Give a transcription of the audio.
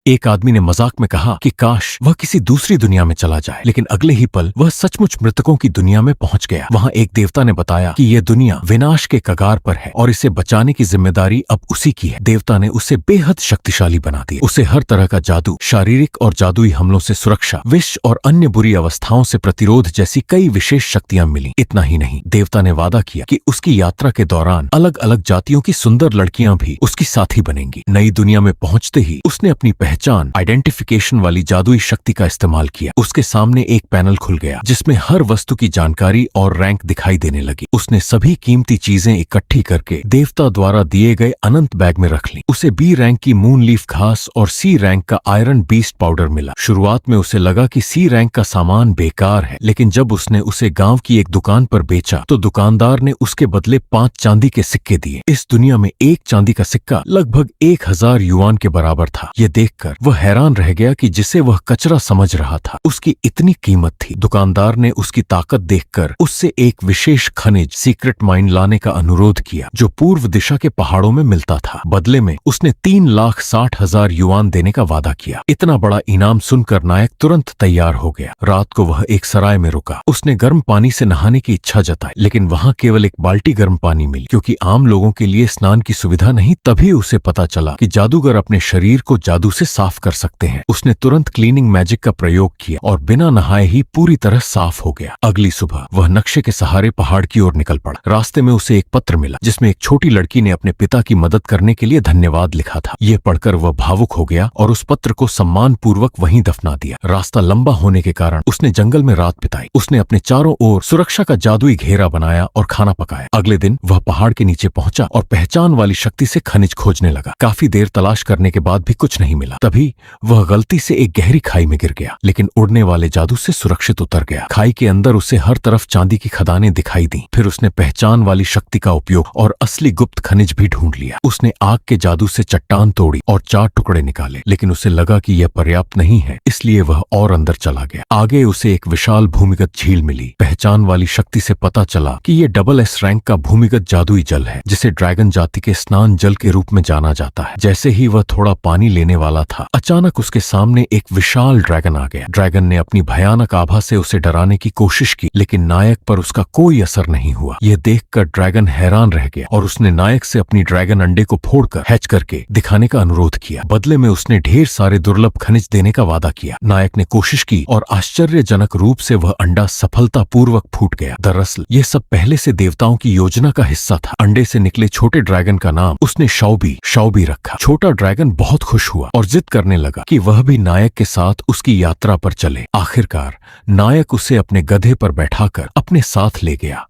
एक आदमी ने मजाक में कहा कि काश वह किसी दूसरी दुनिया में चला जाए, लेकिन अगले ही पल वह सचमुच मृतकों की दुनिया में पहुंच गया। वहां एक देवता ने बताया कि यह दुनिया विनाश के कगार पर है और इसे बचाने की जिम्मेदारी अब उसी की है। देवता ने उसे बेहद शक्तिशाली बना दिया। उसे हर तरह का जादू, शारीरिक और जादुई हमलों से सुरक्षा, विष और अन्य बुरी अवस्थाओं से प्रतिरोध जैसी कई विशेष शक्तियां मिली। इतना ही नहीं, देवता ने वादा किया कि उसकी यात्रा के दौरान अलग अलग जातियों की सुंदर लड़कियां भी उसकी साथी बनेंगी। नई दुनिया में पहुंचते ही उसने अपनी पहचान आइडेंटिफिकेशन वाली जादुई शक्ति का इस्तेमाल किया। उसके सामने एक पैनल खुल गया जिसमें हर वस्तु की जानकारी और रैंक दिखाई देने लगी। उसने सभी कीमती चीजें इकट्ठी करके देवता द्वारा दिए गए अनंत बैग में रख ली। उसे बी रैंक की मून लीफ घास और सी रैंक का आयरन बीस्ट पाउडर मिला। शुरुआत में उसे लगा कि सी रैंक का सामान बेकार है, लेकिन जब उसने उसे गांव की एक दुकान पर बेचा तो दुकानदार ने उसके बदले 5 चांदी के सिक्के दिए। इस दुनिया में एक चांदी का सिक्का लगभग 1000 युआन के बराबर था। यह देखकर वह हैरान रह गया कि जिसे वह कचरा समझ रहा था उसकी इतनी कीमत थी। दुकानदार ने उसकी ताकत देखकर उससे एक विशेष खनिज सीक्रेट माइन लाने का अनुरोध किया जो पूर्व दिशा के पहाड़ों में मिलता था। बदले में उसने 3,60,000 युआन देने का वादा किया। इतना बड़ा इनाम सुनकर नायक तुरंत तैयार हो गया। रात को वह एक सराय में रुका। उसने गर्म पानी से नहाने की इच्छा जताई, लेकिन वहां केवल एक बाल्टी गर्म पानी मिली। क्योंकि आम लोगों के लिए स्नान की सुविधा नहीं, तभी उसे पता चला कि जादूगर अपने शरीर को जादू से साफ कर सकते हैं। उसने तुरंत क्लीनिंग मैजिक का प्रयोग किया और बिना नहाए ही पूरी तरह साफ हो गया। अगली सुबह वह नक्शे के सहारे पहाड़ की ओर निकल पड़ा। रास्ते में उसे एक पत्र मिला जिसमें एक छोटी लड़की ने अपने पिता की मदद करने के लिए धन्यवाद लिखा था। यह पढ़कर वह भावुक हो गया और उस पत्र को सम्मान पूर्वक वहीं दफना दिया। रास्ता लंबा होने के कारण उसने जंगल में रात बिताई। उसने अपने चारों ओर सुरक्षा का जादुई घेरा बनाया और खाना पकाया। अगले दिन वह पहाड़ के नीचे पहुंचा और पहचान वाली शक्ति से खनिज खोजने लगा। काफी देर तलाश करने के बाद भी कुछ नहीं मिला। तभी वह गलती से एक गहरी खाई में गिर गया, लेकिन उड़ने वाले जादू से सुरक्षित उतर गया। खाई के अंदर उसे हर तरफ चांदी की खदानें दिखाई दी। फिर उसने पहचान वाली शक्ति का उपयोग और असली गुप्त खनिज भी ढूंढ लिया। उसने आग के जादू से चट्टान तोड़ी और 4 टुकड़े निकाले, लेकिन उसे लगा कि यह पर्याप्त नहीं है, इसलिए वह और अंदर चला गया। आगे उसे एक विशाल भूमिगत झील मिली। पहचान वाली शक्ति से पता चला कि यह डबल एस रैंक का भूमिगत जादुई जल है, जिसे ड्रैगन जाति के स्नान जल के रूप में जाना जाता है। जैसे ही वह थोड़ा पानी लेने वाला था, अचानक उसके सामने एक विशाल ड्रैगन आ गया। ड्रैगन ने अपनी भयानक आभा से उसे डराने की कोशिश की, लेकिन नायक पर उसका कोई असर नहीं हुआ। यह देखकर ड्रैगन हैरान रह गया और उसने नायक से अपनी ड्रैगन अंडे को फोड़कर हैच करके दिखाने का अनुरोध किया। बदले में उसने ढेर सारे दुर्लभ खनिज देने का वादा किया। नायक ने कोशिश की और आश्चर्यजनक रूप से वह अंडा सफलतापूर्वक फूट गया। दरअसल यह सब पहले से देवताओं की योजना का हिस्सा था। अंडे से निकले छोटे ड्रैगन का नाम उसने शौबी रखा। छोटा ड्रैगन बहुत खुश हुआ और जिद करने लगा कि वह भी नायक के साथ उसकी यात्रा पर चले। आखिरकार नायक उसे अपने गधे पर बैठाकर अपने साथ ले गया।